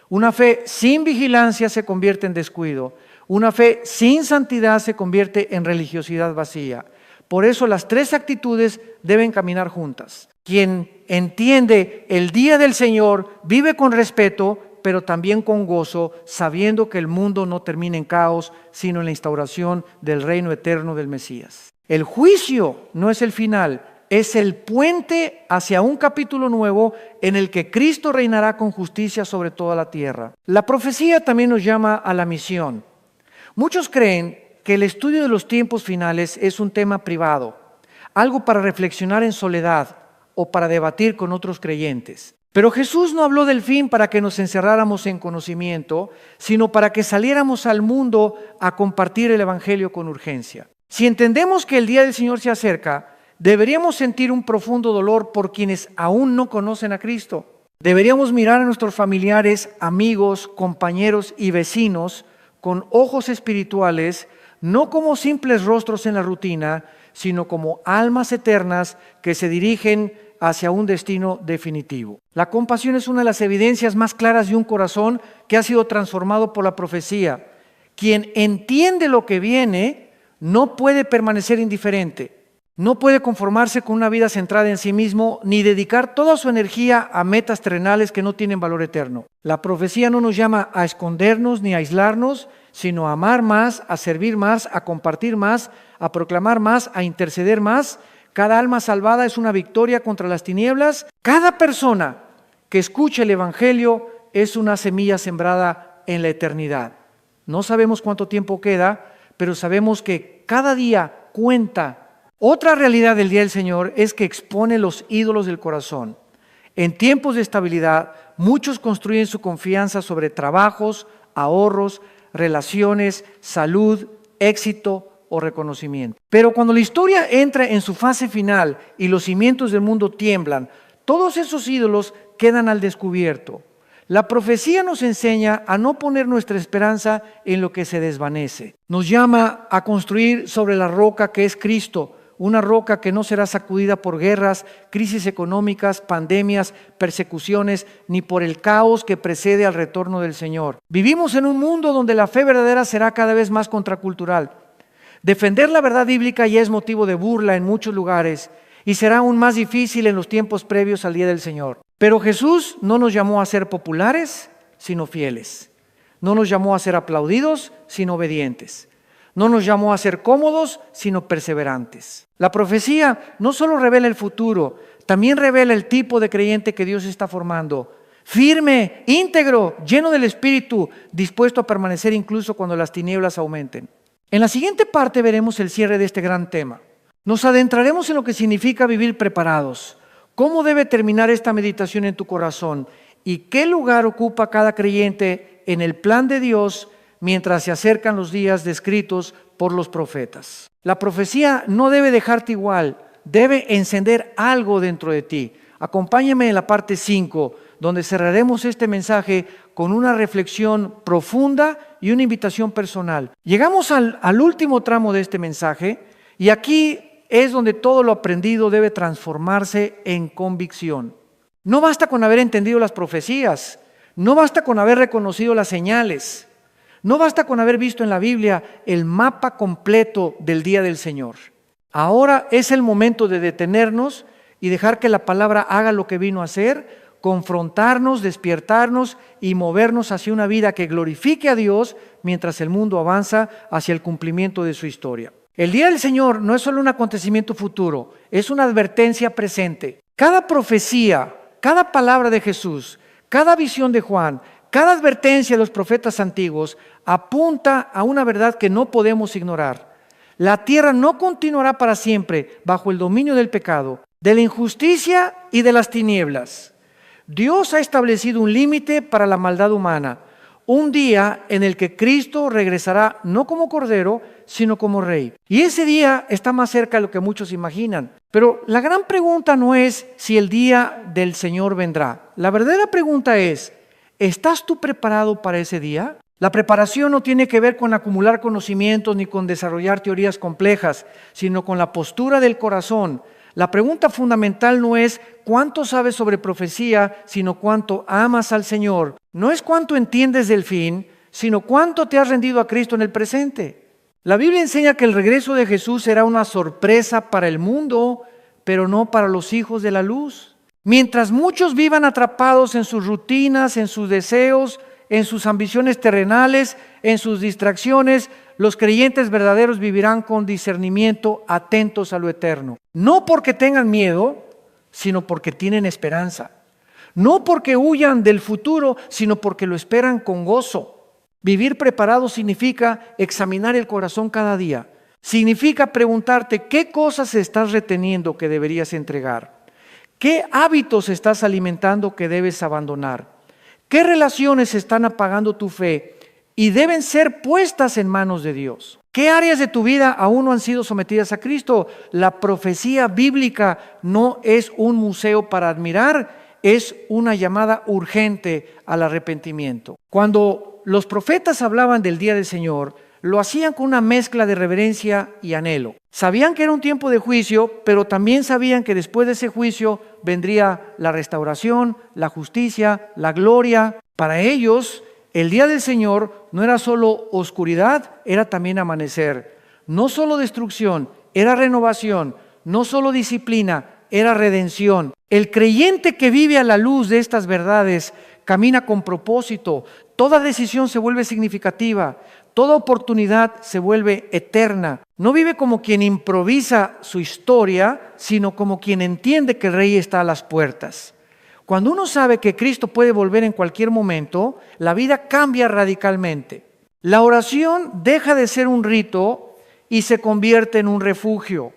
Una fe sin vigilancia se convierte en descuido. Una fe sin santidad se convierte en religiosidad vacía. Por eso las tres actitudes deben caminar juntas. Quien entiende el día del Señor vive con respeto, pero también con gozo, sabiendo que el mundo no termina en caos, sino en la instauración del reino eterno del Mesías. El juicio no es el final, es el puente hacia un capítulo nuevo en el que Cristo reinará con justicia sobre toda la tierra. La profecía también nos llama a la misión. Muchos creen que el estudio de los tiempos finales es un tema privado, algo para reflexionar en soledad o para debatir con otros creyentes. Pero Jesús no habló del fin para que nos encerráramos en conocimiento, sino para que saliéramos al mundo a compartir el Evangelio con urgencia. Si entendemos que el día del Señor se acerca, deberíamos sentir un profundo dolor por quienes aún no conocen a Cristo. Deberíamos mirar a nuestros familiares, amigos, compañeros y vecinos con ojos espirituales, no como simples rostros en la rutina, sino como almas eternas que se dirigen hacia un destino definitivo. La compasión es una de las evidencias más claras de un corazón que ha sido transformado por la profecía. Quien entiende lo que viene no puede permanecer indiferente, no puede conformarse con una vida centrada en sí mismo, ni dedicar toda su energía a metas terrenales que no tienen valor eterno. La profecía no nos llama a escondernos ni a aislarnos, sino a amar más, a servir más, a compartir más, a proclamar más, a interceder más. Cada alma salvada es una victoria contra las tinieblas. Cada persona que escucha el Evangelio es una semilla sembrada en la eternidad. No sabemos cuánto tiempo queda, pero sabemos que cada día cuenta. Otra realidad del día del Señor es que expone los ídolos del corazón. En tiempos de estabilidad, muchos construyen su confianza sobre trabajos, ahorros, relaciones, salud, éxito o reconocimiento. Pero cuando la historia entra en su fase final y los cimientos del mundo tiemblan, todos esos ídolos quedan al descubierto. La profecía nos enseña a no poner nuestra esperanza en lo que se desvanece. Nos llama a construir sobre la roca que es Cristo, una roca que no será sacudida por guerras, crisis económicas, pandemias, persecuciones, ni por el caos que precede al retorno del Señor. Vivimos en un mundo donde la fe verdadera será cada vez más contracultural. Defender la verdad bíblica ya es motivo de burla en muchos lugares y será aún más difícil en los tiempos previos al día del Señor. Pero Jesús no nos llamó a ser populares, sino fieles. No nos llamó a ser aplaudidos, sino obedientes. No nos llamó a ser cómodos, sino perseverantes. La profecía no solo revela el futuro, también revela el tipo de creyente que Dios está formando. Firme, íntegro, lleno del Espíritu, dispuesto a permanecer incluso cuando las tinieblas aumenten. En la siguiente parte veremos el cierre de este gran tema. Nos adentraremos en lo que significa vivir preparados, cómo debe terminar esta meditación en tu corazón y qué lugar ocupa cada creyente en el plan de Dios mientras se acercan los días descritos por los profetas. La profecía no debe dejarte igual, debe encender algo dentro de ti. Acompáñame en la parte 5, donde cerraremos este mensaje con una reflexión profunda y una invitación personal. Llegamos al último tramo de este mensaje y aquí es donde todo lo aprendido debe transformarse en convicción. No basta con haber entendido las profecías, no basta con haber reconocido las señales, no basta con haber visto en la Biblia el mapa completo del día del Señor. Ahora es el momento de detenernos y dejar que la palabra haga lo que vino a hacer, confrontarnos, despiertarnos y movernos hacia una vida que glorifique a Dios mientras el mundo avanza hacia el cumplimiento de su historia. El día del Señor no es solo un acontecimiento futuro, es una advertencia presente. Cada profecía, cada palabra de Jesús, cada visión de Juan, Cada advertencia de los profetas antiguos apunta a una verdad que no podemos ignorar. La tierra no continuará para siempre bajo el dominio del pecado, de la injusticia y de las tinieblas. Dios ha establecido un límite para la maldad humana, un día en el que Cristo regresará no como Cordero, sino como Rey. Y ese día está más cerca de lo que muchos imaginan. Pero la gran pregunta no es si el día del Señor vendrá. La verdadera pregunta es, ¿estás tú preparado para ese día? La preparación no tiene que ver con acumular conocimientos ni con desarrollar teorías complejas, sino con la postura del corazón. La pregunta fundamental no es cuánto sabes sobre profecía, sino cuánto amas al Señor. No es cuánto entiendes del fin, sino cuánto te has rendido a Cristo en el presente. La Biblia enseña que el regreso de Jesús será una sorpresa para el mundo, pero no para los hijos de la luz. Mientras muchos vivan atrapados en sus rutinas, en sus deseos, en sus ambiciones terrenales, en sus distracciones, los creyentes verdaderos vivirán con discernimiento, atentos a lo eterno. No porque tengan miedo, sino porque tienen esperanza. No porque huyan del futuro, sino porque lo esperan con gozo. Vivir preparado significa examinar el corazón cada día. Significa preguntarte qué cosas estás reteniendo que deberías entregar. ¿Qué hábitos estás alimentando que debes abandonar? ¿Qué relaciones están apagando tu fe y deben ser puestas en manos de Dios? ¿Qué áreas de tu vida aún no han sido sometidas a Cristo? La profecía bíblica no es un museo para admirar, es una llamada urgente al arrepentimiento. Cuando los profetas hablaban del día del Señor, lo hacían con una mezcla de reverencia y anhelo. Sabían que era un tiempo de juicio, pero también sabían que después de ese juicio vendría la restauración, la justicia, la gloria. Para ellos, el día del Señor no era solo oscuridad, era también amanecer. No solo destrucción, era renovación. No solo disciplina, era redención. El creyente que vive a la luz de estas verdades camina con propósito. Toda decisión se vuelve significativa. Toda oportunidad se vuelve eterna. No vive como quien improvisa su historia, sino como quien entiende que el Rey está a las puertas. Cuando uno sabe que Cristo puede volver en cualquier momento, la vida cambia radicalmente. La oración deja de ser un rito y se convierte en un refugio.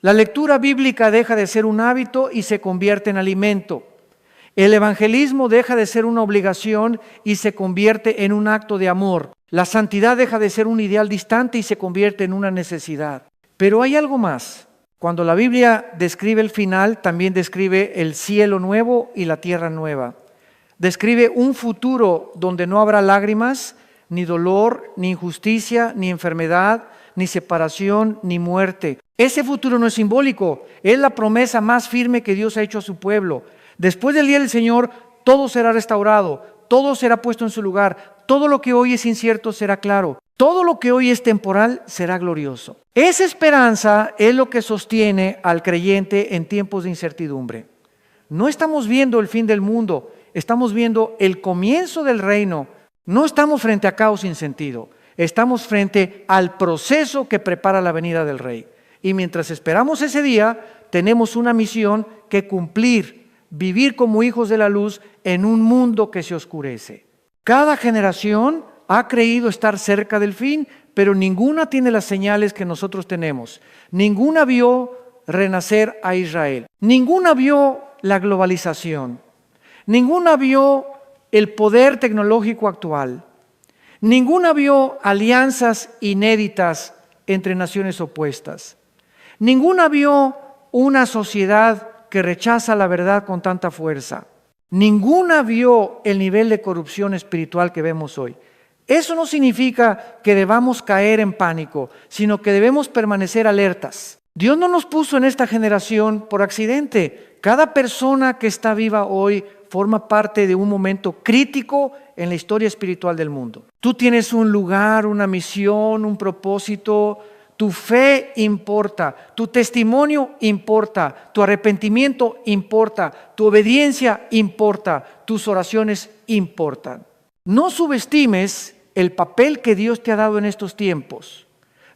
La lectura bíblica deja de ser un hábito y se convierte en alimento. El evangelismo deja de ser una obligación y se convierte en un acto de amor. La santidad deja de ser un ideal distante y se convierte en una necesidad. Pero hay algo más. Cuando la Biblia describe el final, también describe el cielo nuevo y la tierra nueva. Describe un futuro donde no habrá lágrimas, ni dolor, ni injusticia, ni enfermedad, ni separación, ni muerte. Ese futuro no es simbólico, es la promesa más firme que Dios ha hecho a su pueblo. Después del día del Señor, todo será restaurado, todo será puesto en su lugar, todo lo que hoy es incierto será claro, todo lo que hoy es temporal será glorioso. Esa esperanza es lo que sostiene al creyente en tiempos de incertidumbre. No estamos viendo el fin del mundo, estamos viendo el comienzo del reino. No estamos frente a caos sin sentido, estamos frente al proceso que prepara la venida del Rey. Y mientras esperamos ese día, tenemos una misión que cumplir. Vivir como hijos de la luz en un mundo que se oscurece. Cada generación ha creído estar cerca del fin, pero ninguna tiene las señales que nosotros tenemos. Ninguna vio renacer a Israel. Ninguna vio la globalización. Ninguna vio el poder tecnológico actual. Ninguna vio alianzas inéditas entre naciones opuestas. Ninguna vio una sociedad que rechaza la verdad con tanta fuerza. Ninguna vio el nivel de corrupción espiritual que vemos hoy. Eso no significa que debamos caer en pánico, sino que debemos permanecer alertas. Dios no nos puso en esta generación por accidente. Cada persona que está viva hoy forma parte de un momento crítico en la historia espiritual del mundo. Tú tienes un lugar, una misión, un propósito. Tu fe importa, tu testimonio importa, tu arrepentimiento importa, tu obediencia importa, tus oraciones importan. No subestimes el papel que Dios te ha dado en estos tiempos.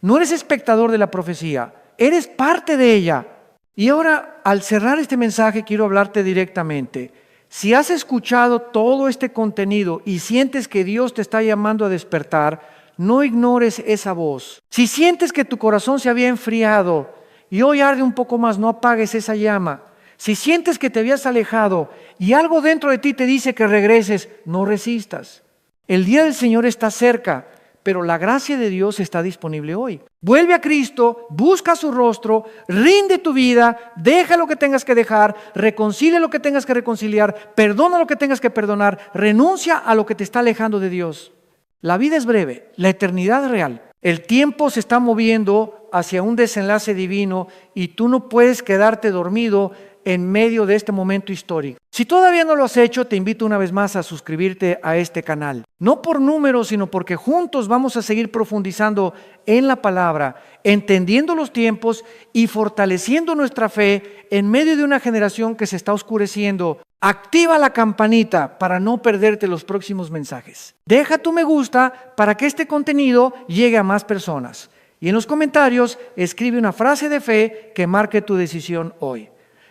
No eres espectador de la profecía, eres parte de ella. Y ahora, al cerrar este mensaje, quiero hablarte directamente. Si has escuchado todo este contenido y sientes que Dios te está llamando a despertar, no ignores esa voz. Si sientes que tu corazón se había enfriado y hoy arde un poco más, no apagues esa llama. Si sientes que te habías alejado y algo dentro de ti te dice que regreses, no resistas. El día del Señor está cerca, pero la gracia de Dios está disponible hoy. Vuelve a Cristo, busca su rostro, rinde tu vida, deja lo que tengas que dejar, reconcilia lo que tengas que reconciliar, perdona lo que tengas que perdonar, renuncia a lo que te está alejando de Dios. La vida es breve, la eternidad es real. El tiempo se está moviendo hacia un desenlace divino y tú no puedes quedarte dormido en medio de este momento histórico. Si todavía no lo has hecho, te invito una vez más a suscribirte a este canal. No por números, sino porque juntos vamos a seguir profundizando en la palabra, entendiendo los tiempos y fortaleciendo nuestra fe en medio de una generación que se está oscureciendo. Activa la campanita para no perderte los próximos mensajes. Deja tu me gusta para que este contenido llegue a más personas. Y en los comentarios escribe una frase de fe que marque tu decisión hoy.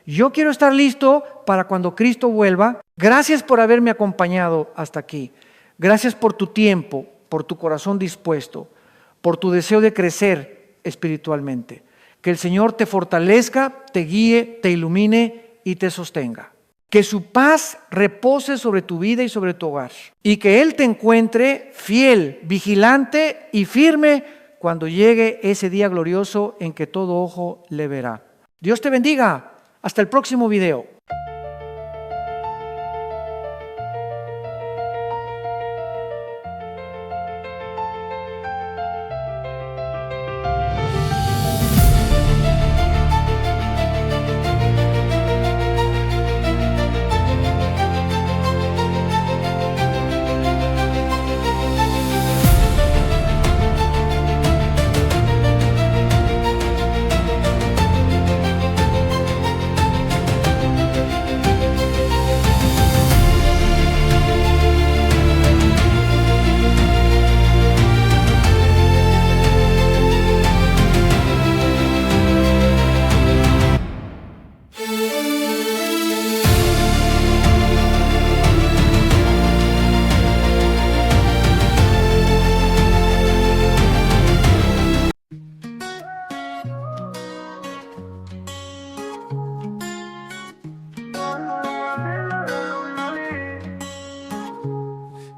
Yo quiero estar listo para cuando Cristo vuelva. Gracias por haberme acompañado hasta aquí. Gracias por tu tiempo, por tu corazón dispuesto, por tu deseo de crecer espiritualmente. Que el Señor te fortalezca, te guíe, te ilumine y te sostenga. Que su paz repose sobre tu vida y sobre tu hogar. Y que Él te encuentre fiel, vigilante y firme cuando llegue ese día glorioso en que todo ojo le verá. Dios te bendiga. Hasta el próximo video.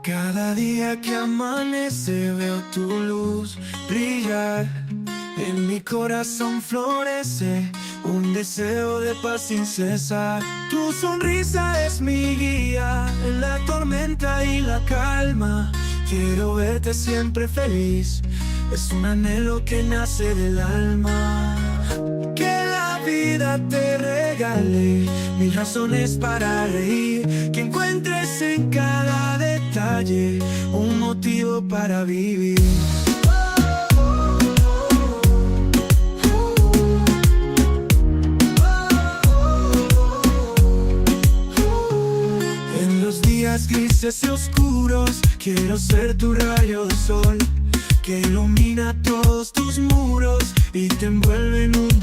Cada día que amanece veo tu luz brillar. En mi corazón florece un deseo de paz sin cesar. Tu sonrisa es mi guía en la tormenta y la calma. Quiero verte siempre feliz, es un anhelo que nace del alma. Que la vida te regale mil razones para reír, que encuentres en cada detalle un motivo para vivir. En los días grises y oscuros quiero ser tu rayo de sol, que ilumina todos tus muros y te envuelve en un